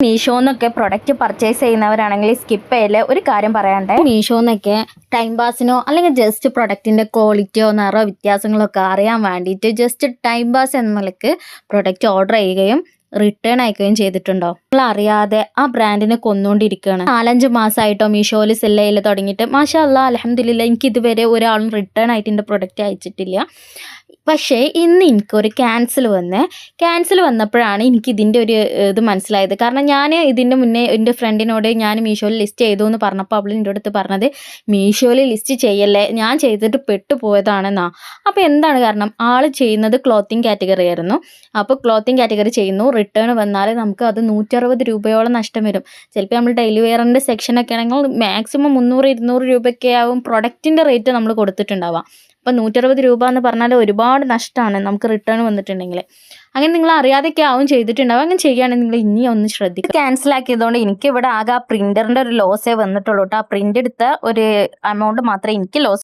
മീഷോന്നൊക്കെ product purchase ചെയ്യുന്നവരാണെങ്കിൽ skip ചെയ്യല്ലേ. ഒരു കാര്യം പറയാണ്ടേ, മീഷോന്നൊക്കെ ടൈം പാസിനോ അല്ലെങ്കിൽ ജസ്റ്റ് പ്രൊഡക്റ്റിൻ്റെ ക്വാളിറ്റിയോ നിറോ വ്യത്യാസങ്ങളൊക്കെ അറിയാൻ വേണ്ടിയിട്ട് ജസ്റ്റ് ടൈം പാസ് എന്ന നിലക്ക് പ്രൊഡക്റ്റ് ഓർഡർ ചെയ്യുകയും റിട്ടേൺ അയക്കുകയും ചെയ്തിട്ടുണ്ടോ? നിങ്ങൾ അറിയാതെ ആ ബ്രാൻഡിനെ കൊന്നുകൊണ്ടിരിക്കുകയാണ്. 4-5 മാസമായിട്ടോ മീഷോയിൽ സെല്ല് ചെയ്യൽ തുടങ്ങിയിട്ട്. മാഷാ അല്ലാഹ്, അൽഹംദുലില്ലാഹ്, എനിക്ക് ഇതുവരെ ഒരാളും റിട്ടേൺ ആയിട്ട് എൻ്റെ പ്രൊഡക്റ്റ് അയച്ചിട്ടില്ല. പക്ഷേ ഇന്ന് എനിക്കൊരു ക്യാൻസൽ വന്നപ്പോഴാണ് എനിക്ക് ഇതിൻ്റെ ഒരു ഇത് മനസ്സിലായത്. കാരണം ഞാൻ ഇതിൻ്റെ മുന്നേ എൻ്റെ ഫ്രണ്ടിനോട് ഞാൻ മീഷോയിൽ ലിസ്റ്റ് ചെയ്തു എന്ന് പറഞ്ഞപ്പോൾ അവൾ എൻ്റെ അടുത്ത് പറഞ്ഞത് മീഷോയിൽ ലിസ്റ്റ് ചെയ്യല്ലേ, ഞാൻ ചെയ്തിട്ട് പെട്ടുപോയതാണെന്നാ. അപ്പോൾ എന്താണ് കാരണം? ആൾ ചെയ്യുന്നത് ക്ലോത്തിങ് കാറ്റഗറി ആയിരുന്നു. അപ്പോൾ ക്ലോത്തിങ് കാറ്റഗറി ചെയ്യുന്നു, റിട്ടേൺ വന്നാൽ നമുക്ക് അത് 160 രൂപയോളം നഷ്ടം വരും. ചിലപ്പോൾ നമ്മൾ ഡെയിലി വെയറിൻ്റെ സെക്ഷനൊക്കെ ആണെങ്കിൽ മാക്സിമം 300-200 രൂപയൊക്കെ ആവും പ്രൊഡക്റ്റിൻ്റെ റേറ്റ് നമ്മൾ കൊടുത്തിട്ടുണ്ടാവാം. അപ്പോൾ 160 രൂപ എന്ന് പറഞ്ഞാൽ ഒരുപാട് നഷ്ടമാണ് നമുക്ക് റിട്ടേൺ വന്നിട്ടുണ്ടെങ്കിൽ. അങ്ങനെ നിങ്ങൾ അറിയാതെയൊക്കെ ആവും ചെയ്തിട്ടുണ്ടാവും. അങ്ങനെ ചെയ്യുകയാണെങ്കിൽ നിങ്ങൾ ഇനി ഒന്ന് ശ്രദ്ധിക്കുക. ക്യാൻസൽ ആക്കിയതുകൊണ്ട് എനിക്ക് ഇവിടെ ആകെ ആ പ്രിൻ്ററിൻ്റെ ഒരു ലോസേ വന്നിട്ടുള്ളൂ കേട്ടോ. ആ പ്രിൻ്റ് എടുത്ത ഒരു എമൗണ്ട് മാത്രമേ എനിക്ക് ലോസ്